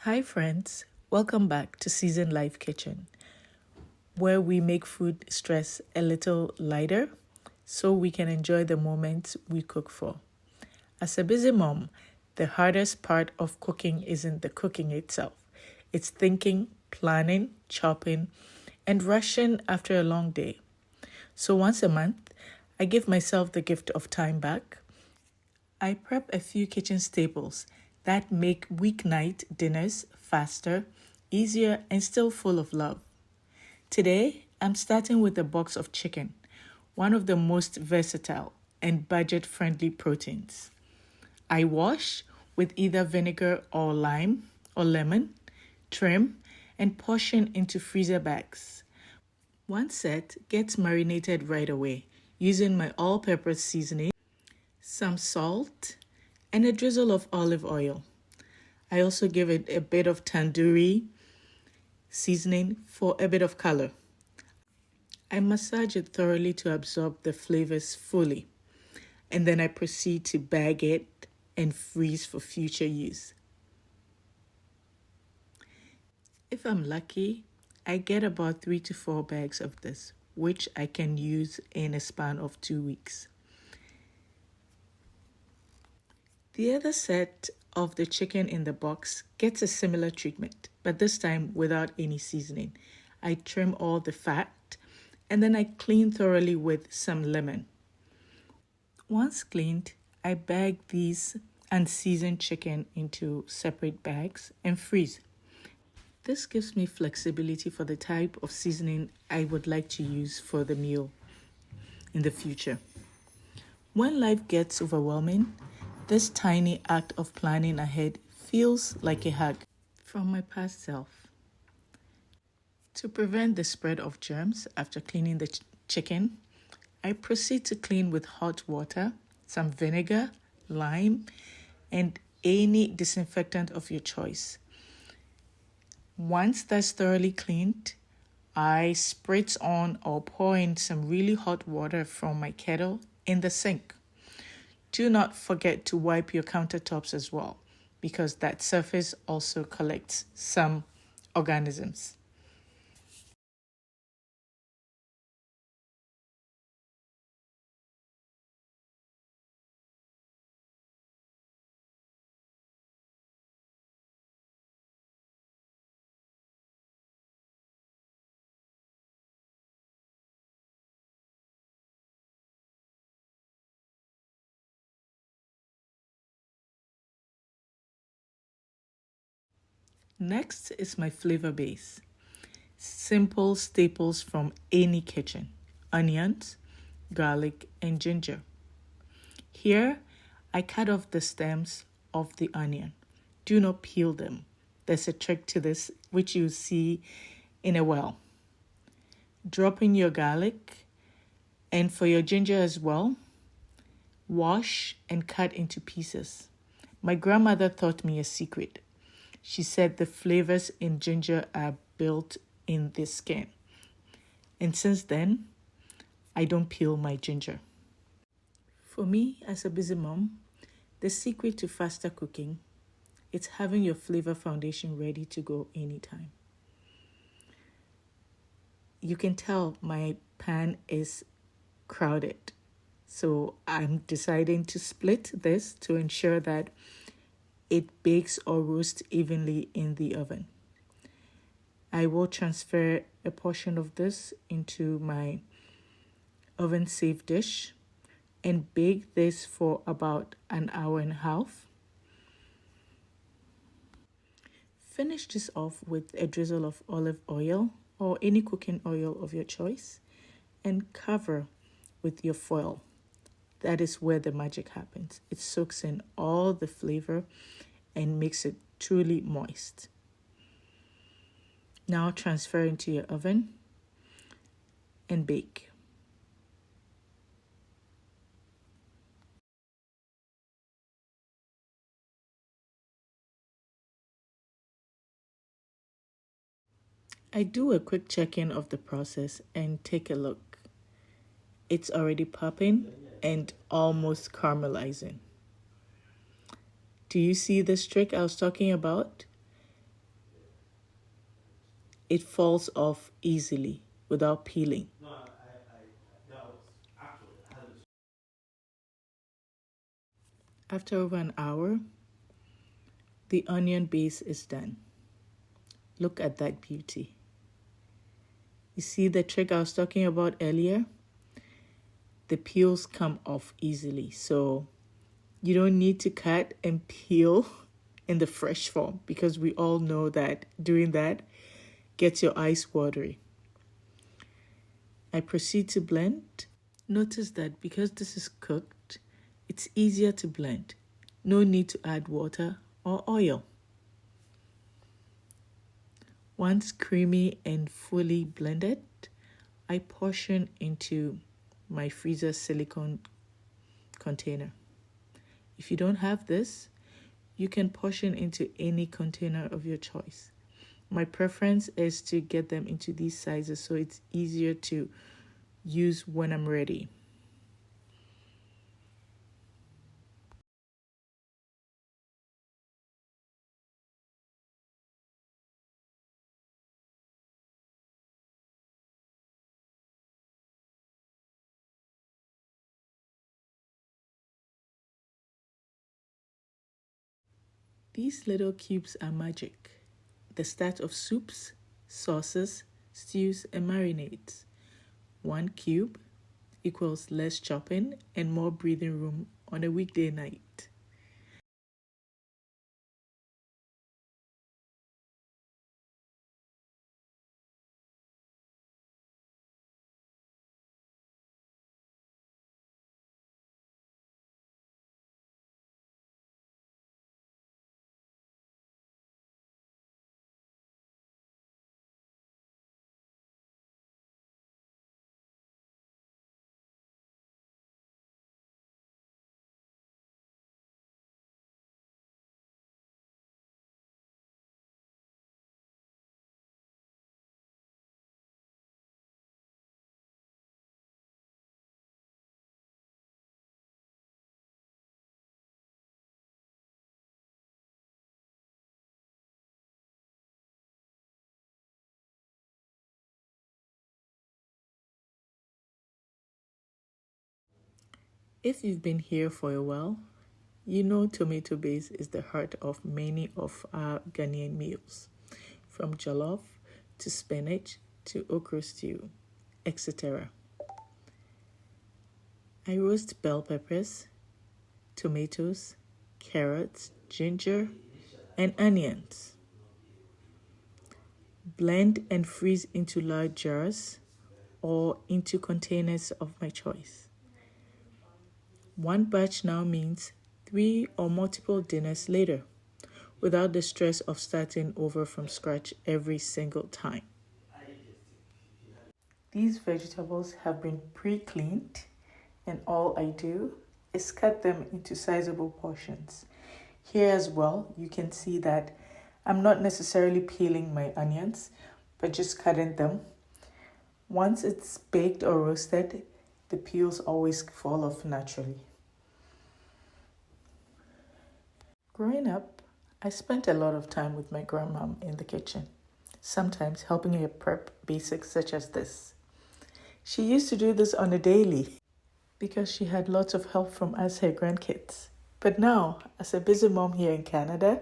Hi friends, welcome back to Season Life Kitchen, where we make food stress a little lighter so we can enjoy the moments we cook for. As a busy mom, the hardest part of cooking isn't the cooking itself. It's thinking, planning, chopping, and rushing after a long day. So once a month, I give myself the gift of time back. I prep a few kitchen staples that make weeknight dinners faster, easier, and still full of love. Today, I'm starting with a box of chicken, one of the most versatile and budget-friendly proteins. I wash with either vinegar or lime or lemon, trim, and portion into freezer bags. One set gets marinated right away using my all-purpose seasoning, some salt, and a drizzle of olive oil. I also give it a bit of tandoori seasoning for a bit of color. I massage it thoroughly to absorb the flavors fully, and then I proceed to bag it and freeze for future use. If I'm lucky, I get about 3 to 4 bags of this, which I can use in a span of 2 weeks. The other set of the chicken in the box gets a similar treatment, but this time without any seasoning. I trim all the fat and then I clean thoroughly with some lemon. Once cleaned, I bag these unseasoned chicken into separate bags and freeze. This gives me flexibility for the type of seasoning I would like to use for the meal in the future. When life gets overwhelming, this tiny act of planning ahead feels like a hug from my past self. To prevent the spread of germs after cleaning the chicken, I proceed to clean with hot water, some vinegar, lime, and any disinfectant of your choice. Once that's thoroughly cleaned, I spritz on or pour in some really hot water from my kettle in the sink. Do not forget to wipe your countertops as well, because that surface also collects some organisms. Next is my flavor base. Simple staples from any kitchen: onions, garlic, and ginger. Here, I cut off the stems of the onion. Do not peel them. There's a trick to this, which you see in a while. Drop in your garlic, and for your ginger as well, wash and cut into pieces. My grandmother taught me a secret. She said the flavors in ginger are built in the skin. And since then, I don't peel my ginger. For me, as a busy mom, the secret to faster cooking is having your flavor foundation ready to go anytime. You can tell my pan is crowded, so I'm deciding to split this to ensure that it bakes or roasts evenly in the oven. I will transfer a portion of this into my oven-safe dish and bake this for about an hour and a half. Finish this off with a drizzle of olive oil or any cooking oil of your choice and cover with your foil. That is where the magic happens. It soaks in all the flavor and makes it truly moist. Now transfer into your oven and bake. I do a quick check-in of the process and take a look. It's already popping and almost caramelizing. Do you see this trick I was talking about? it falls off easily without peeling. After over an hour, the onion base is done. Look at that beauty. You see the trick I was talking about earlier? The peels come off easily, so you don't need to cut and peel in the fresh form, because we all know that doing that gets your eyes watery. I proceed to blend. Notice that because this is cooked, it's easier to blend. No need to add water or oil. Once creamy and fully blended, I portion into my freezer silicone container. If you don't have this, you can portion into any container of your choice. My preference is to get them into these sizes so it's easier to use when I'm ready. These little cubes are magic. The start of soups, sauces, stews, and marinades. 1 cube equals less chopping and more breathing room on a weekday night. If you've been here for a while, you know tomato base is the heart of many of our Ghanaian meals, from jollof to spinach to okra stew, etc. I roast bell peppers, tomatoes, carrots, ginger, and onions. Blend and freeze into large jars or into containers of my choice. One batch now means 3 or multiple dinners later, without the stress of starting over from scratch every single time. These vegetables have been pre-cleaned, and all I do is cut them into sizable portions. Here as well, you can see that I'm not necessarily peeling my onions, but just cutting them. Once it's baked or roasted, the peels always fall off naturally. Growing up, I spent a lot of time with my grandmom in the kitchen, sometimes helping her prep basics such as this. She used to do this on a daily because she had lots of help from us, her grandkids. But now, as a busy mom here in Canada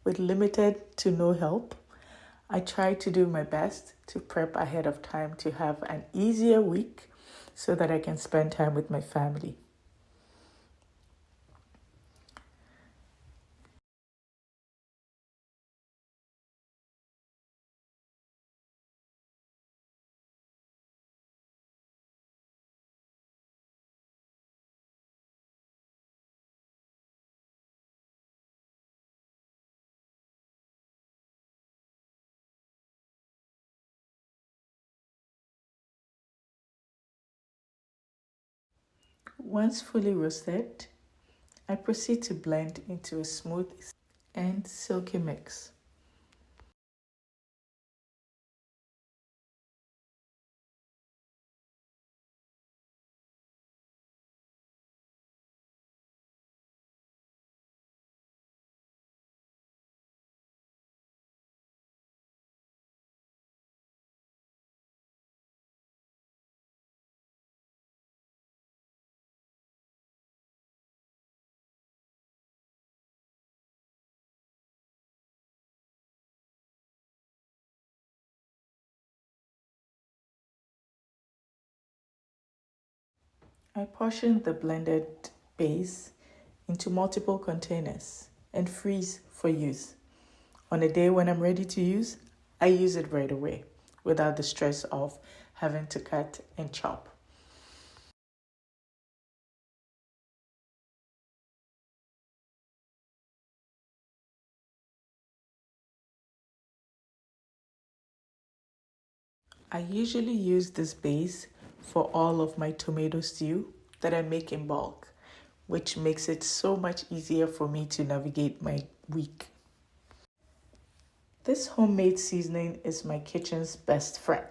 with limited to no help, I try to do my best to prep ahead of time to have an easier week so that I can spend time with my family. Once fully roasted, I proceed to blend into a smooth and silky mix. I portion the blended base into multiple containers and freeze for use. On a day when I'm ready to use, I use it right away without the stress of having to cut and chop. I usually use this base for all of my tomato stew that I make in bulk, which makes it so much easier for me to navigate my week. This homemade seasoning is my kitchen's best friend.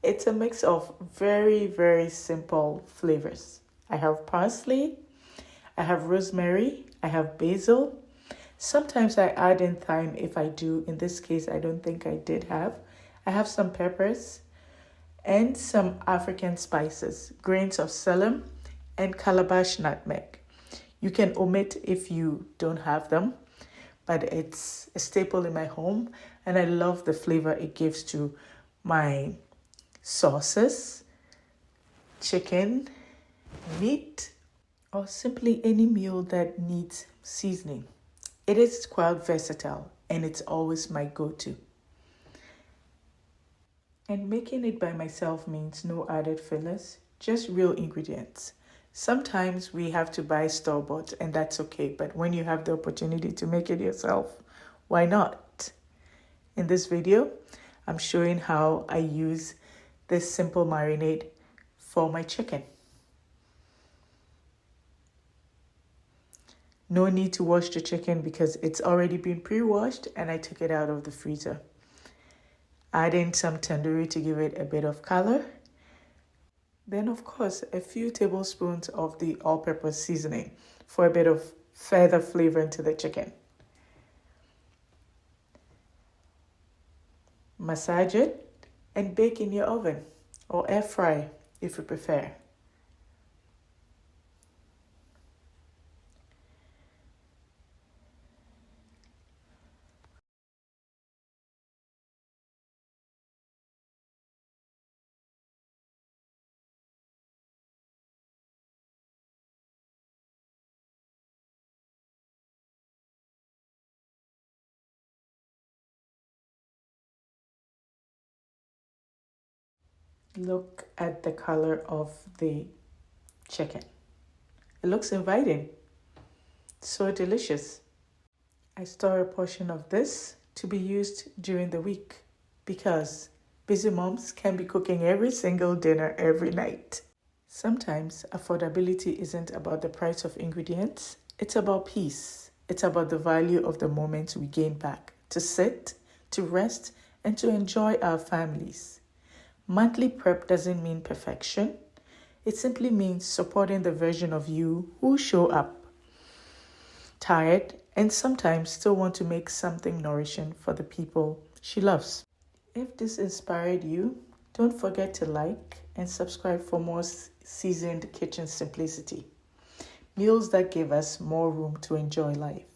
It's a mix of very, very simple flavors. I have parsley, I have rosemary, I have basil. Sometimes I add in thyme if I do. In this case, I don't think I did have. I have some peppers and some African spices, grains of celery and calabash nutmeg. You can omit if you don't have them, but it's a staple in my home and I love the flavor it gives to my sauces, chicken, meat, or simply any meal that needs seasoning. It is quite versatile and it's always my go-to. And making it by myself means no added fillers, just real ingredients. Sometimes we have to buy store-bought and that's okay, but when you have the opportunity to make it yourself, why not? In this video, I'm showing how I use this simple marinade for my chicken. No need to wash the chicken because it's already been pre-washed and I took it out of the freezer. Add in some tandoori to give it a bit of color. Then, of course, a few tablespoons of the all-purpose seasoning for a bit of further flavor into the chicken. Massage it and bake in your oven or air fry if you prefer. Look at the color of the chicken. It looks inviting. So delicious. I store a portion of this to be used during the week because busy moms can be cooking every single dinner every night. Sometimes affordability isn't about the price of ingredients, it's about peace. It's about the value of the moments we gain back to sit, to rest, and to enjoy our families. Monthly prep doesn't mean perfection. It simply means supporting the version of you who show up tired and sometimes still want to make something nourishing for the people she loves. If this inspired you, don't forget to like and subscribe for more seasoned kitchen simplicity. Meals that give us more room to enjoy life.